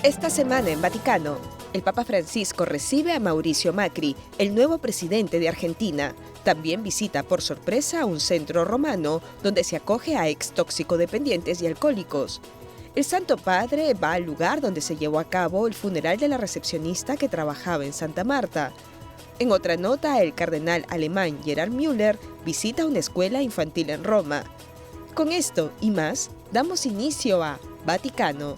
Esta semana en Vaticano, el Papa Francisco recibe a Mauricio Macri, el nuevo presidente de Argentina. También visita por sorpresa a un centro romano donde se acoge a ex toxicodependientes y alcohólicos. El Santo Padre va al lugar donde se llevó a cabo el funeral de la recepcionista que trabajaba en Santa Marta. En otra nota, el cardenal alemán Gerhard Müller visita una escuela infantil en Roma. Con esto y más, damos inicio a Vaticano.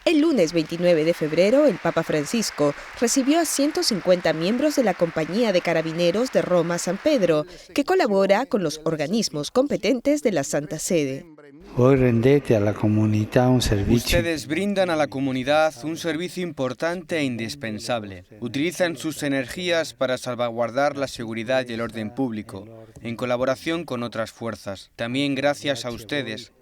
El lunes 29 de febrero, el Papa Francisco recibió a 150 miembros de la Compañía de Carabineros de Roma San Pedro, que colabora con los organismos competentes de la Santa Sede. Ustedes brindan a la comunidad un servicio importante e indispensable. Utilizan sus energías para salvaguardar la seguridad y el orden público, en colaboración con otras fuerzas. También gracias a ustedes,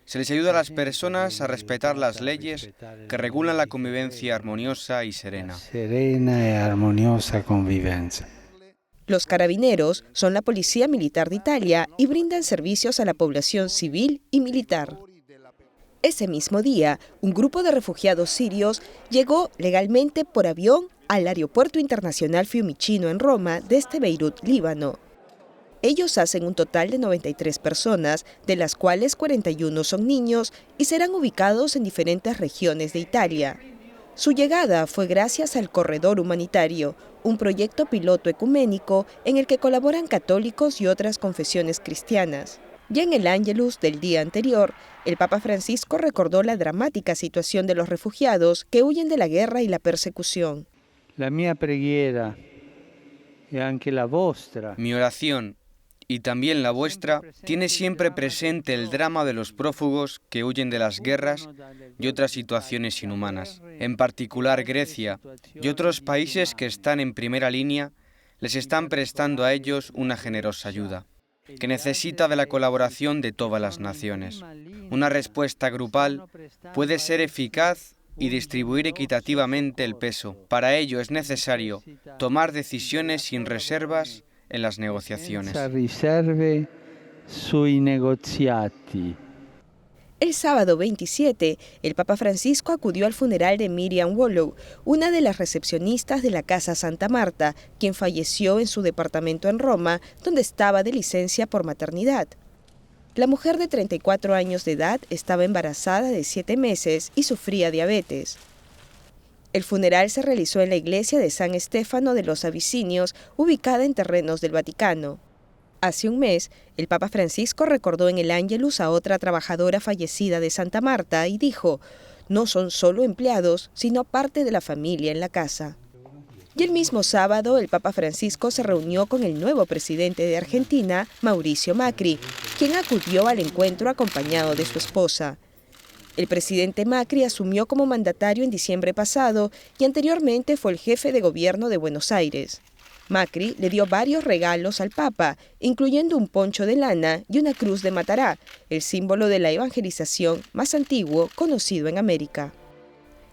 se les ayuda a las personas a respetar las leyes que regulan la convivencia armoniosa y serena. Los carabineros son la Policía Militar de Italia y brindan servicios a la población civil y militar. Ese mismo día, un grupo de refugiados sirios llegó legalmente por avión al Aeropuerto Internacional Fiumicino en Roma desde Beirut, Líbano. Ellos hacen un total de 93 personas, de las cuales 41 son niños y serán ubicados en diferentes regiones de Italia. Su llegada fue gracias al Corredor Humanitario, un proyecto piloto ecuménico en el que colaboran católicos y otras confesiones cristianas. Ya en el Ángelus del día anterior, el Papa Francisco recordó la dramática situación de los refugiados que huyen de la guerra y la persecución. Mi oración y también la vuestra tiene siempre presente el drama de los prófugos que huyen de las guerras y otras situaciones inhumanas. En particular Grecia y otros países que están en primera línea les están prestando a ellos una generosa ayuda, que necesita de la colaboración de todas las naciones. Una respuesta grupal puede ser eficaz y distribuir equitativamente el peso. Para ello es necesario tomar decisiones sin reservas en las negociaciones. El sábado 27, el Papa Francisco acudió al funeral de Miriam Wallow, una de las recepcionistas de la Casa Santa Marta, quien falleció en su departamento en Roma, donde estaba de licencia por maternidad. La mujer de 34 años de edad estaba embarazada de 7 meses y sufría diabetes. El funeral se realizó en la iglesia de San Stefano de los Abisinios, ubicada en terrenos del Vaticano. Hace un mes, el Papa Francisco recordó en el Ángelus a otra trabajadora fallecida de Santa Marta y dijo: no son solo empleados, sino parte de la familia en la casa. Y el mismo sábado, el Papa Francisco se reunió con el nuevo presidente de Argentina, Mauricio Macri, quien acudió al encuentro acompañado de su esposa. El presidente Macri asumió como mandatario en diciembre pasado y anteriormente fue el jefe de gobierno de Buenos Aires. Macri le dio varios regalos al Papa, incluyendo un poncho de lana y una cruz de Matará, el símbolo de la evangelización más antiguo conocido en América.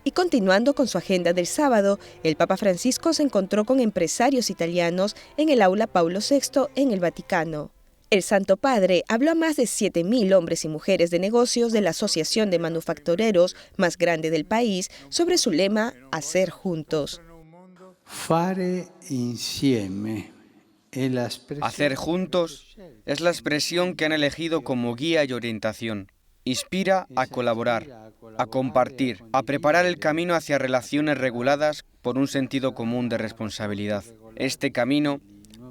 Y continuando con su agenda del sábado, el Papa Francisco se encontró con empresarios italianos en el Aula Paulo VI en el Vaticano. El Santo Padre habló a más de 7.000 hombres y mujeres de negocios de la Asociación de Manufactureros más grande del país sobre su lema «Hacer juntos». Hacer juntos es la expresión que han elegido como guía y orientación. Inspira a colaborar, a compartir, a preparar el camino hacia relaciones reguladas por un sentido común de responsabilidad. Este camino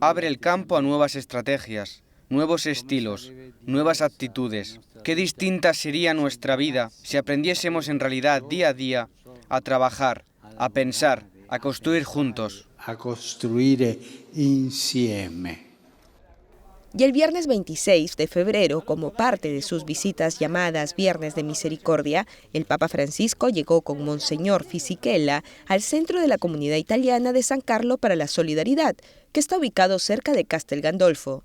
abre el campo a nuevas estrategias, nuevos estilos, nuevas actitudes. Qué distinta sería nuestra vida si aprendiésemos en realidad día a día a trabajar, a pensar, a construir juntos. A construir insieme. Y el viernes 26 de febrero, como parte de sus visitas llamadas Viernes de Misericordia, el Papa Francisco llegó con Monseñor Fisichella al centro de la comunidad italiana de San Carlo para la Solidaridad, que está ubicado cerca de Castel Gandolfo.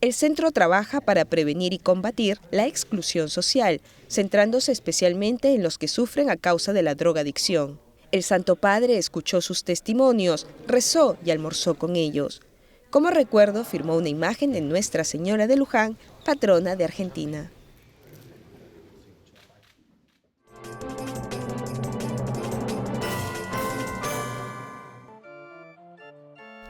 El centro trabaja para prevenir y combatir la exclusión social, centrándose especialmente en los que sufren a causa de la drogadicción. El Santo Padre escuchó sus testimonios, rezó y almorzó con ellos. Como recuerdo, firmó una imagen de Nuestra Señora de Luján, patrona de Argentina.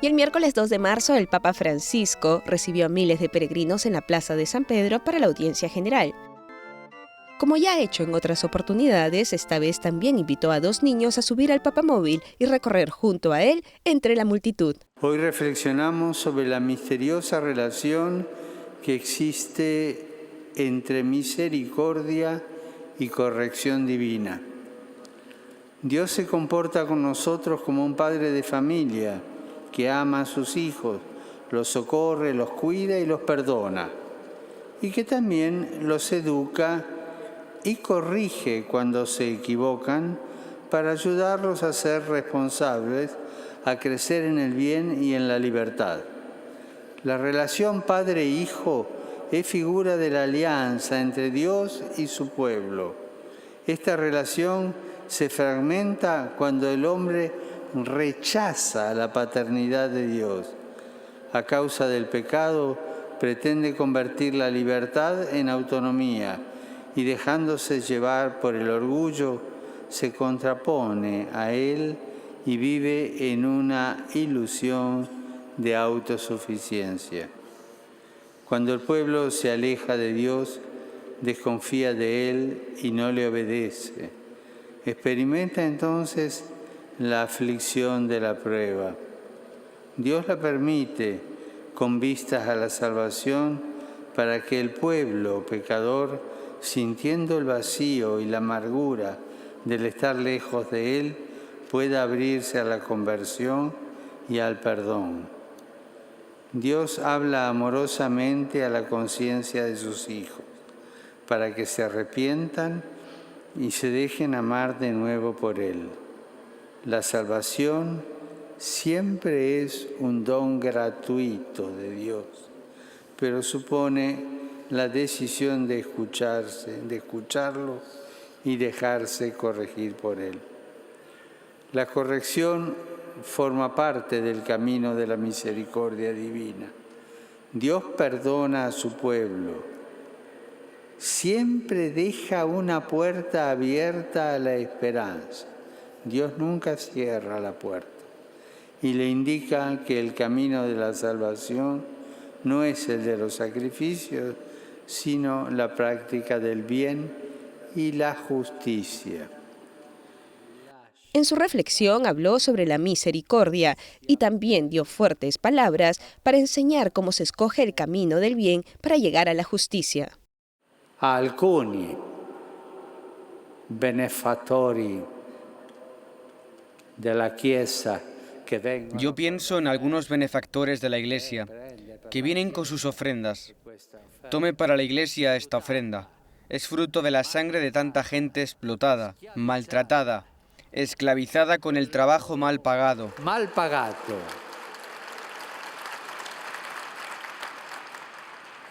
Y el miércoles 2 de marzo, el Papa Francisco recibió a miles de peregrinos en la Plaza de San Pedro para la audiencia general. Como ya ha hecho en otras oportunidades, esta vez también invitó a 2 niños a subir al papamóvil y recorrer junto a él entre la multitud. Hoy reflexionamos sobre la misteriosa relación que existe entre misericordia y corrección divina. Dios se comporta con nosotros como un padre de familia que ama a sus hijos, los socorre, los cuida y los perdona, y que también los educa y corrige cuando se equivocan para ayudarlos a ser responsables, a crecer en el bien y en la libertad. La relación padre-hijo es figura de la alianza entre Dios y su pueblo. Esta relación se fragmenta cuando el hombre rechaza la paternidad de Dios. A causa del pecado, pretende convertir la libertad en autonomía y dejándose llevar por el orgullo, se contrapone a él y vive en una ilusión de autosuficiencia. Cuando el pueblo se aleja de Dios, desconfía de él y no le obedece. Experimenta entonces la aflicción de la prueba. Dios la permite con vistas a la salvación para que el pueblo pecador, sintiendo el vacío y la amargura del estar lejos de Él, pueda abrirse a la conversión y al perdón. Dios habla amorosamente a la conciencia de sus hijos para que se arrepientan y se dejen amar de nuevo por Él. La salvación siempre es un don gratuito de Dios, pero supone la decisión de escucharlo y dejarse corregir por Él. La corrección forma parte del camino de la misericordia divina. Dios perdona a su pueblo. Siempre deja una puerta abierta a la esperanza. Dios nunca cierra la puerta y le indica que el camino de la salvación no es el de los sacrificios, sino la práctica del bien y la justicia. En su reflexión habló sobre la misericordia y también dio fuertes palabras para enseñar cómo se escoge el camino del bien para llegar a la justicia. A alcuni benefattori de la Chiesa que vengan. Yo pienso en algunos benefactores de la Iglesia que vienen con sus ofrendas. Tome para la Iglesia esta ofrenda. Es fruto de la sangre de tanta gente explotada, maltratada, esclavizada con el trabajo mal pagado. Mal pagato.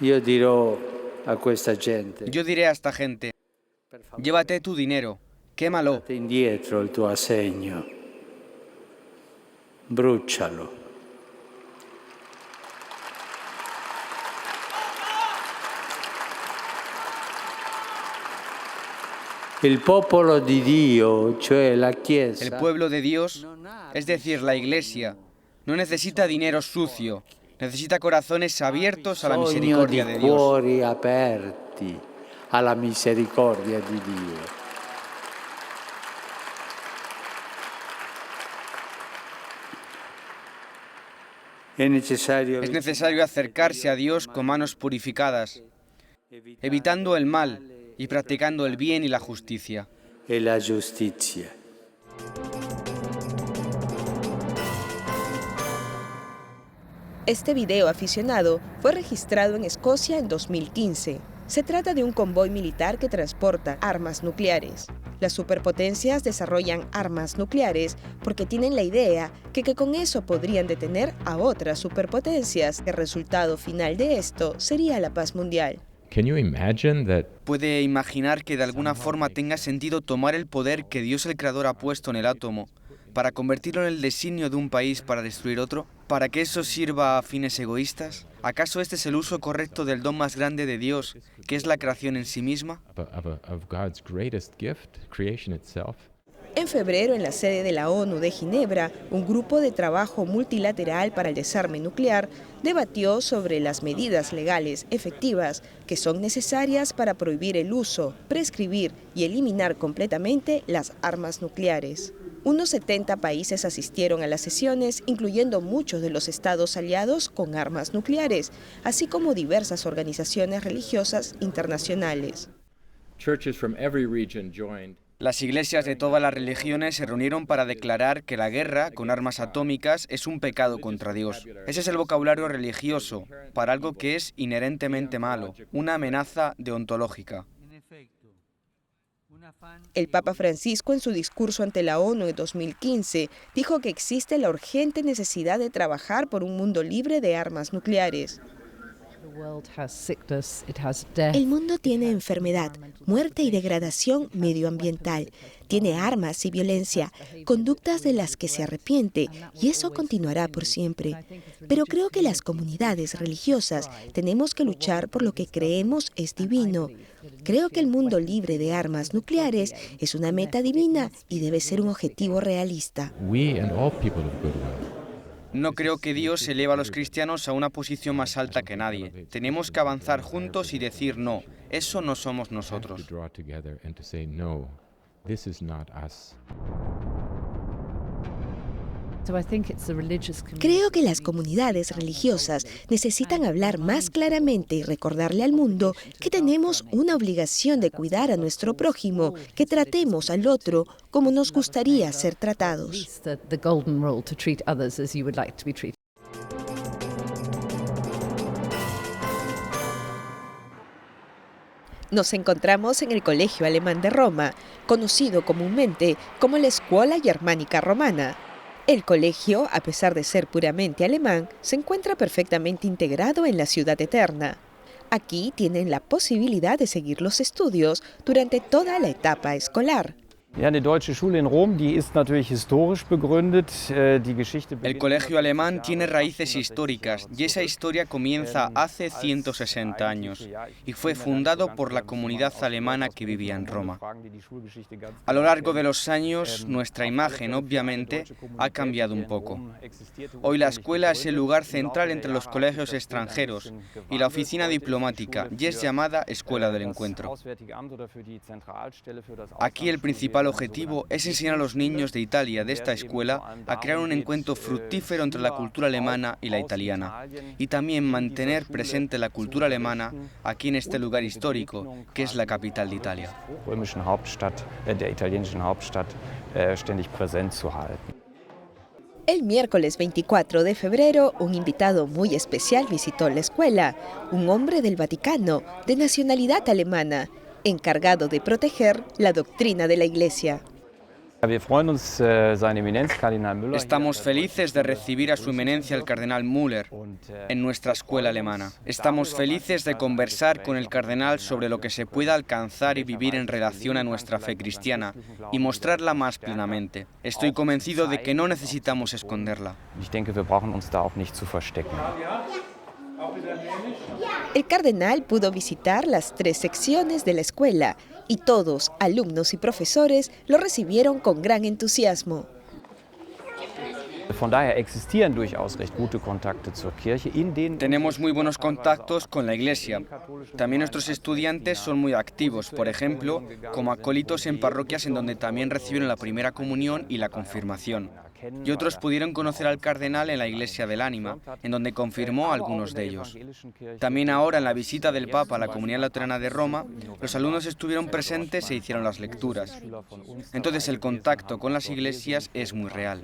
Yo diré a esta gente, llévate tu dinero, quémalo. Date indietro il tuo assegno, brucialo. El pueblo de Dios, cioè la Chiesa, El pueblo de Dios, es decir, la Iglesia, no necesita dinero sucio, necesita corazones abiertos a la misericordia de Dios. cuori aperti alla misericordia di Dio. Es necesario acercarse a Dios con manos purificadas, evitando el mal y practicando el bien y la justicia. Y la justicia. Este video aficionado fue registrado en Escocia en 2015. Se trata de un convoy militar que transporta armas nucleares. Las superpotencias desarrollan armas nucleares porque tienen la idea que con eso podrían detener a otras superpotencias. El resultado final de esto sería la paz mundial. ¿Puede imaginar que de alguna forma tenga sentido tomar el poder que Dios el Creador ha puesto en el átomo para convertirlo en el designio de un país para destruir otro? ¿Para que eso sirva a fines egoístas? ¿Acaso este es el uso correcto del don más grande de Dios, que es la creación en sí misma? En febrero, en la sede de la ONU de Ginebra, un grupo de trabajo multilateral para el desarme nuclear debatió sobre las medidas legales efectivas que son necesarias para prohibir el uso, prescribir y eliminar completamente las armas nucleares. Unos 70 países asistieron a las sesiones, incluyendo muchos de los estados aliados con armas nucleares, así como diversas organizaciones religiosas internacionales. Las iglesias de todas las religiones se reunieron para declarar que la guerra con armas atómicas es un pecado contra Dios. Ese es el vocabulario religioso para algo que es inherentemente malo, una amenaza deontológica. El Papa Francisco, en su discurso ante la ONU en 2015, dijo que existe la urgente necesidad de trabajar por un mundo libre de armas nucleares. El mundo tiene enfermedad, muerte y degradación medioambiental. Tiene armas y violencia, conductas de las que se arrepiente, y eso continuará por siempre. Pero creo que las comunidades religiosas tenemos que luchar por lo que creemos es divino. Creo que el mundo libre de armas nucleares es una meta divina y debe ser un objetivo realista. No creo que Dios eleva a los cristianos a una posición más alta que nadie. Tenemos que avanzar juntos y decir no, eso no somos nosotros. Creo que las comunidades religiosas necesitan hablar más claramente y recordarle al mundo que tenemos una obligación de cuidar a nuestro prójimo, que tratemos al otro como nos gustaría ser tratados. Nos encontramos en el Colegio Alemán de Roma, conocido comúnmente como la Scuola Germanica Romana. El colegio, a pesar de ser puramente alemán, se encuentra perfectamente integrado en la Ciudad Eterna. Aquí tienen la posibilidad de seguir los estudios durante toda la etapa escolar. El colegio alemán tiene raíces históricas y esa historia comienza hace 160 años y fue fundado por la comunidad alemana que vivía en Roma. A lo largo de los años, nuestra imagen, obviamente, ha cambiado un poco. Hoy la escuela es el lugar central entre los colegios extranjeros y la oficina diplomática y es llamada Escuela del Encuentro. Aquí el principal objetivo es enseñar a los niños de Italia de esta escuela a crear un encuentro fructífero entre la cultura alemana y la italiana y también mantener presente la cultura alemana aquí en este lugar histórico que es la capital de Italia. El miércoles 24 de febrero, un invitado muy especial visitó la escuela, un hombre del Vaticano, de nacionalidad alemana, encargado de proteger la doctrina de la Iglesia. Estamos felices de recibir a su eminencia el cardenal Müller en nuestra escuela alemana. Estamos felices de conversar con el cardenal sobre lo que se pueda alcanzar y vivir en relación a nuestra fe cristiana y mostrarla más plenamente. Estoy convencido de que no necesitamos esconderla. El cardenal pudo visitar las 3 secciones de la escuela y todos, alumnos y profesores, lo recibieron con gran entusiasmo. Tenemos muy buenos contactos con la Iglesia. También nuestros estudiantes son muy activos, por ejemplo, como acólitos en parroquias en donde también recibieron la primera comunión y la confirmación. Y otros pudieron conocer al cardenal en la Iglesia del Ánima, en donde confirmó a algunos de ellos. También ahora, en la visita del Papa a la Comunidad Luterana de Roma, los alumnos estuvieron presentes e hicieron las lecturas. Entonces el contacto con las iglesias es muy real.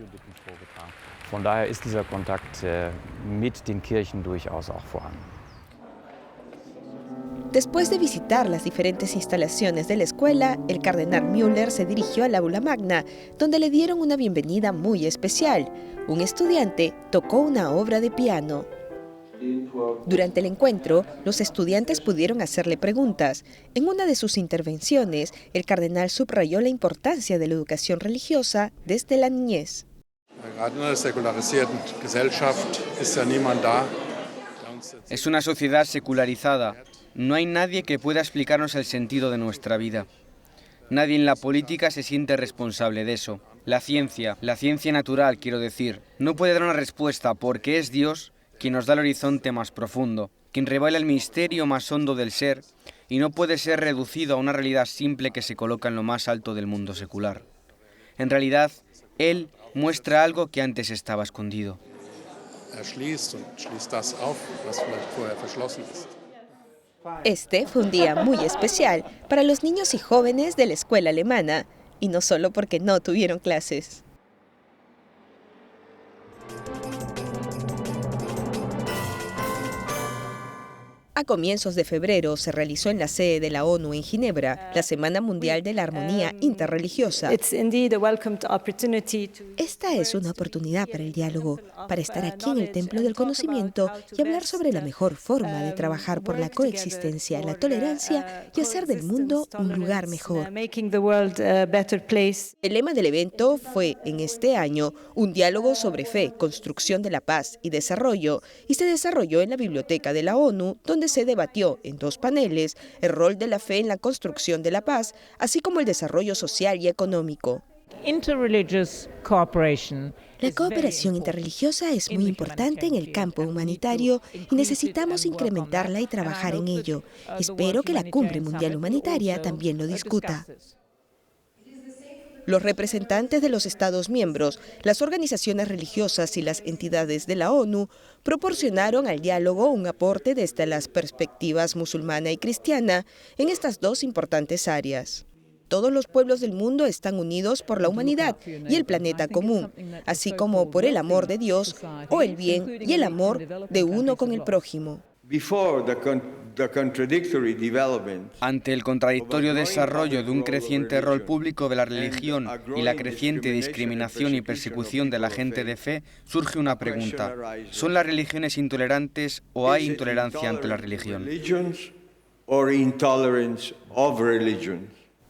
Von daher ist dieser Kontakt mit den Kirchen durchaus auch vorhanden. Después de visitar las diferentes instalaciones de la escuela, el cardenal Müller se dirigió al aula magna, donde le dieron una bienvenida muy especial. Un estudiante tocó una obra de piano. Durante el encuentro, los estudiantes pudieron hacerle preguntas. En una de sus intervenciones, el cardenal subrayó la importancia de la educación religiosa desde la niñez. Es una sociedad secularizada. No hay nadie que pueda explicarnos el sentido de nuestra vida. Nadie en la política se siente responsable de eso. La ciencia natural, quiero decir, no puede dar una respuesta porque es Dios quien nos da el horizonte más profundo, quien revela el misterio más hondo del ser y no puede ser reducido a una realidad simple que se coloca en lo más alto del mundo secular. En realidad, Él muestra algo que antes estaba escondido. Este fue un día muy especial para los niños y jóvenes de la escuela alemana, y no solo porque no tuvieron clases. A comienzos de febrero se realizó en la sede de la ONU en Ginebra la Semana Mundial de la Armonía Interreligiosa. Esta es una oportunidad para el diálogo, para estar aquí en el Templo del Conocimiento y hablar sobre la mejor forma de trabajar por la coexistencia, la tolerancia y hacer del mundo un lugar mejor. El lema del evento fue, en este año, un diálogo sobre fe, construcción de la paz y desarrollo, y se desarrolló en la Biblioteca de la ONU, donde se debatió en 2 paneles el rol de la fe en la construcción de la paz, así como el desarrollo social y económico. La cooperación interreligiosa es muy importante en el campo humanitario y necesitamos incrementarla y trabajar en ello. Espero que la Cumbre Mundial Humanitaria también lo discuta. Los representantes de los Estados miembros, las organizaciones religiosas y las entidades de la ONU proporcionaron al diálogo un aporte desde las perspectivas musulmana y cristiana en estas 2 importantes áreas. Todos los pueblos del mundo están unidos por la humanidad y el planeta común, así como por el amor de Dios o el bien y el amor de uno con el prójimo. Ante el contradictorio desarrollo de un creciente rol público de la religión y la creciente discriminación y persecución de la gente de fe, surge una pregunta. ¿Son las religiones intolerantes o hay intolerancia ante la religión?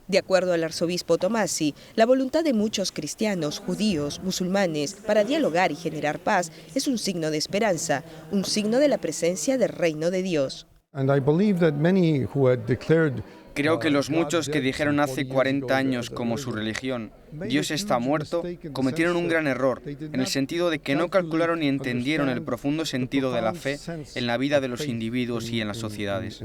De acuerdo al arzobispo Tomasi, la voluntad de muchos cristianos, judíos, musulmanes para dialogar y generar paz es un signo de esperanza, un signo de la presencia del reino de Dios. Creo que los muchos que dijeron hace 40 años como su religión, Dios está muerto, cometieron un gran error, en el sentido de que no calcularon ni entendieron el profundo sentido de la fe en la vida de los individuos y en las sociedades.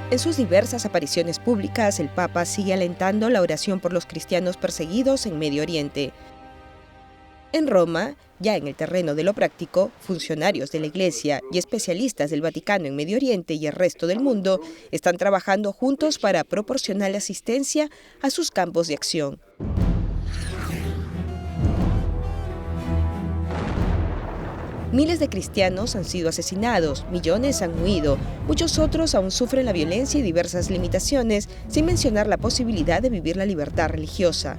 En sus diversas apariciones públicas, el Papa sigue alentando la oración por los cristianos perseguidos en Medio Oriente. En Roma, ya en el terreno de lo práctico, funcionarios de la Iglesia y especialistas del Vaticano en Medio Oriente y el resto del mundo están trabajando juntos para proporcionar asistencia a sus campos de acción. Miles de cristianos han sido asesinados, millones han huido, muchos otros aún sufren la violencia y diversas limitaciones, sin mencionar la posibilidad de vivir la libertad religiosa.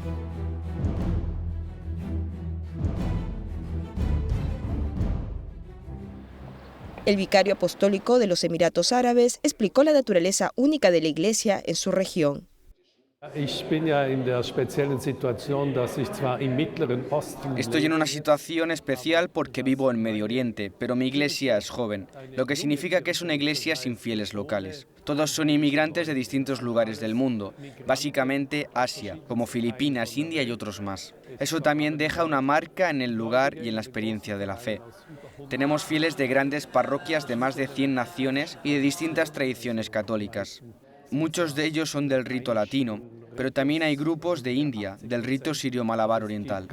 El vicario apostólico de los Emiratos Árabes explicó la naturaleza única de la Iglesia en su región. Estoy en una situación especial porque vivo en Medio Oriente, pero mi iglesia es joven, lo que significa que es una iglesia sin fieles locales. Todos son inmigrantes de distintos lugares del mundo, básicamente Asia, como Filipinas, India y otros más. Eso también deja una marca en el lugar y en la experiencia de la fe. Tenemos fieles de grandes parroquias de más de 100 naciones y de distintas tradiciones católicas. Muchos de ellos son del rito latino, pero también hay grupos de India, del rito sirio-malabar oriental.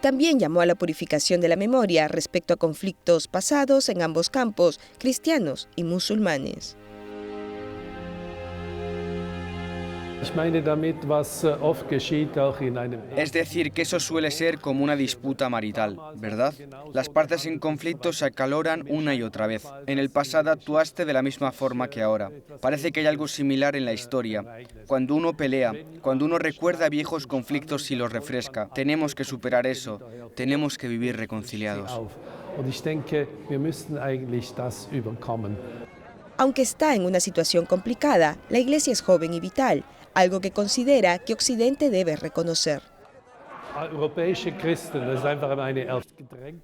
También llamó a la purificación de la memoria respecto a conflictos pasados en ambos campos, cristianos y musulmanes. Es decir, que eso suele ser como una disputa marital, ¿verdad? Las partes en conflicto se acaloran una y otra vez. En el pasado actuaste de la misma forma que ahora. Parece que hay algo similar en la historia. Cuando uno pelea, cuando uno recuerda viejos conflictos y los refresca, tenemos que superar eso, tenemos que vivir reconciliados. Aunque está en una situación complicada, la Iglesia es joven y vital, algo que considera que Occidente debe reconocer.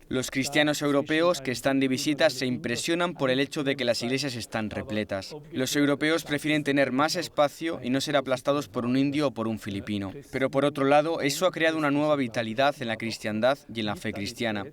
Los cristianos europeos que están de visita se impresionan por el hecho de que las iglesias están repletas. Los europeos prefieren tener más espacio y no ser aplastados por un indio o por un filipino. Pero por otro lado, eso ha creado una nueva vitalidad en la cristiandad y en la fe cristiana,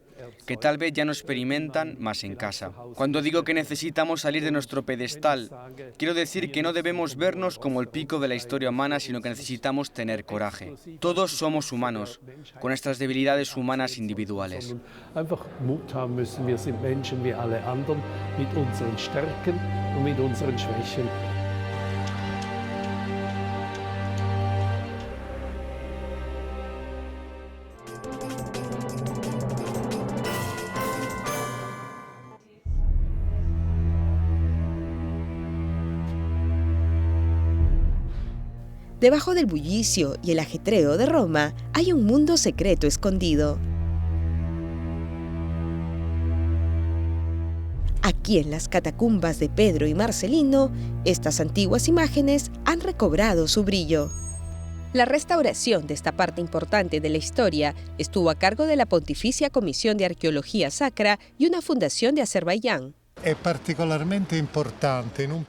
que tal vez ya no experimentan más en casa. Cuando digo que necesitamos salir de nuestro pedestal, quiero decir que no debemos vernos como el pico de la historia humana, sino que necesitamos tener coraje. Todos somos humanos, con nuestras debilidades humanas individuales. Einfach Mut haben müssen, wir sind Menschen wie alle anderen, mit unseren Stärken und mit unseren Schwächen. Debajo del bullicio y el ajetreo de Roma hay un mundo secreto escondido. Aquí en las catacumbas de Pedro y Marcelino, estas antiguas imágenes han recobrado su brillo. La restauración de esta parte importante de la historia estuvo a cargo de la Pontificia Comisión de Arqueología Sacra y una fundación de Azerbaiyán.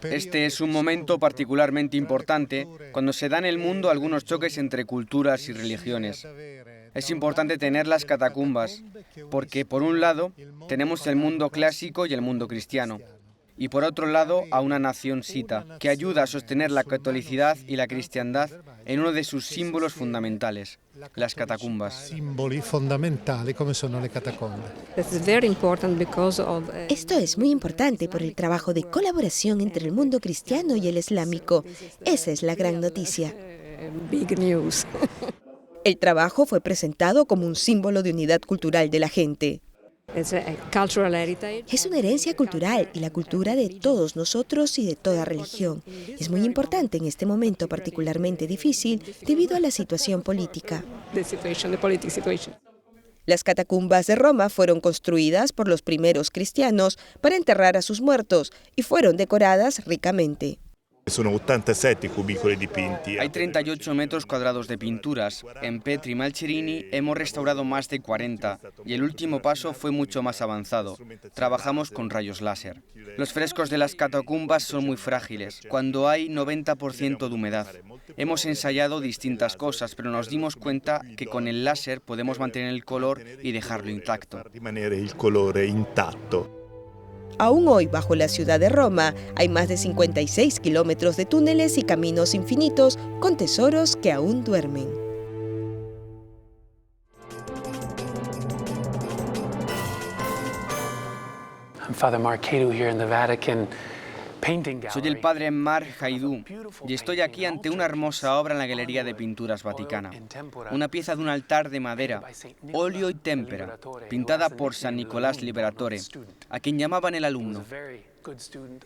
Este es un momento particularmente importante cuando se da en el mundo algunos choques entre culturas y religiones. Es importante tener las catacumbas, porque por un lado tenemos el mundo clásico y el mundo cristiano, y por otro lado a una nación sita, que ayuda a sostener la catolicidad y la cristiandad en uno de sus símbolos fundamentales, las catacumbas. Símbolos fundamentales como son las catacumbas. Esto es muy importante por el trabajo de colaboración entre el mundo cristiano y el islámico. Esa es la gran noticia. El trabajo fue presentado como un símbolo de unidad cultural de la gente. Es una herencia cultural y la cultura de todos nosotros y de toda religión. Es muy importante en este momento particularmente difícil debido a la situación política. Las catacumbas de Roma fueron construidas por los primeros cristianos para enterrar a sus muertos y fueron decoradas ricamente. Hay 38 metros cuadrados de pinturas. En Petri Malcherini hemos restaurado más de 40 y el último paso fue mucho más avanzado. Trabajamos con rayos láser. Los frescos de las catacumbas son muy frágiles, cuando hay 90% de humedad. Hemos ensayado distintas cosas, pero nos dimos cuenta que con el láser podemos mantener el color y dejarlo intacto. Aún hoy, bajo la ciudad de Roma, hay más de 56 kilómetros de túneles y caminos infinitos con tesoros que aún duermen. I'm Father Mark Haydú here in the Vatican. Soy el padre Mark Haydú y estoy aquí ante una hermosa obra en la Galería de Pinturas Vaticana. Una pieza de un altar de madera, óleo y témpera, pintada por San Nicolás Liberatore, a quien llamaban el alumno.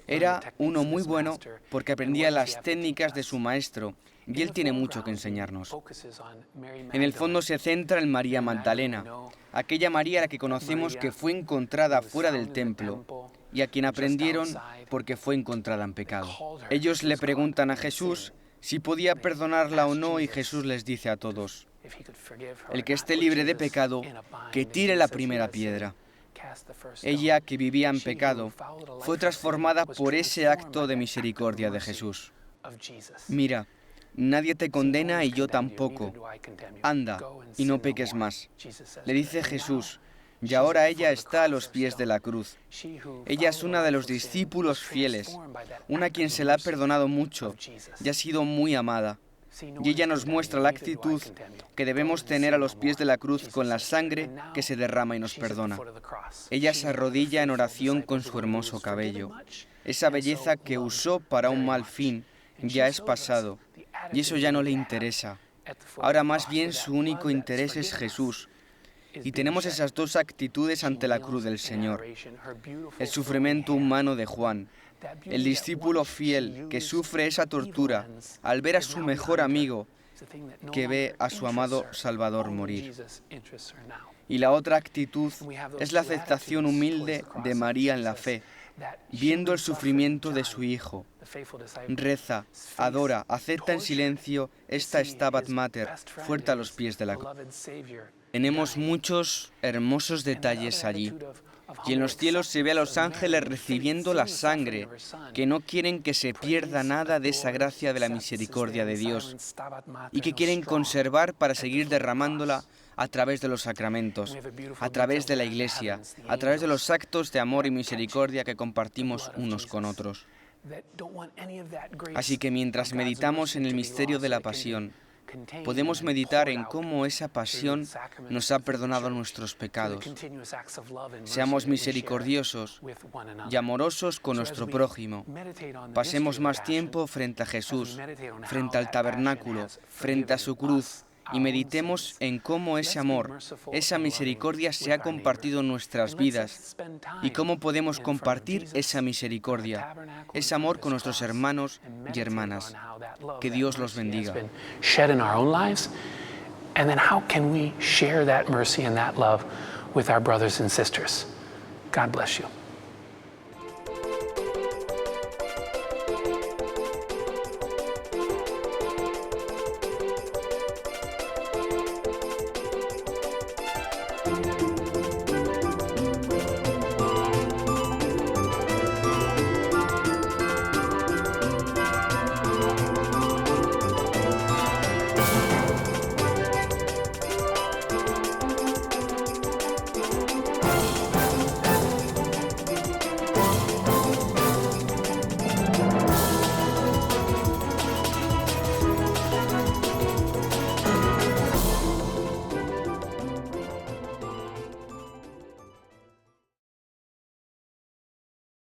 Era uno muy bueno porque aprendía las técnicas de su maestro y él tiene mucho que enseñarnos. En el fondo se centra en María Magdalena, aquella María a la que conocemos que fue encontrada fuera del templo y a quien aprendieron porque fue encontrada en pecado. Ellos le preguntan a Jesús si podía perdonarla o no y Jesús les dice a todos: el que esté libre de pecado, que tire la primera piedra. Ella, que vivía en pecado, fue transformada por ese acto de misericordia de Jesús. Mira, nadie te condena y yo tampoco. Anda y no peques más. Le dice Jesús. Y ahora ella está a los pies de la cruz. Ella es una de los discípulos fieles, una a quien se le ha perdonado mucho y ha sido muy amada. Y ella nos muestra la actitud que debemos tener a los pies de la cruz con la sangre que se derrama y nos perdona. Ella se arrodilla en oración con su hermoso cabello. Esa belleza que usó para un mal fin ya es pasado y eso ya no le interesa. Ahora más bien su único interés es Jesús. Y tenemos esas dos actitudes ante la cruz del Señor. El sufrimiento humano de Juan, el discípulo fiel que sufre esa tortura al ver a su mejor amigo que ve a su amado Salvador morir. Y la otra actitud es la aceptación humilde de María en la fe, viendo el sufrimiento de su hijo. Reza, adora, acepta en silencio esta Stabat Mater, fuerte a los pies de la cruz. Tenemos muchos hermosos detalles allí. Y en los cielos se ve a los ángeles recibiendo la sangre, que no quieren que se pierda nada de esa gracia de la misericordia de Dios y que quieren conservar para seguir derramándola a través de los sacramentos, a través de la Iglesia, a través de los actos de amor y misericordia que compartimos unos con otros. Así que mientras meditamos en el misterio de la pasión, podemos meditar en cómo esa pasión nos ha perdonado nuestros pecados. Seamos misericordiosos y amorosos con nuestro prójimo. Pasemos más tiempo frente a Jesús, frente al tabernáculo, frente a su cruz, y meditemos en cómo ese amor, esa misericordia se ha compartido en nuestras vidas y cómo podemos compartir esa misericordia, ese amor con nuestros hermanos y hermanas. Que Dios los bendiga. And then how can we share that mercy and that love with our brothers and sisters? God bless you.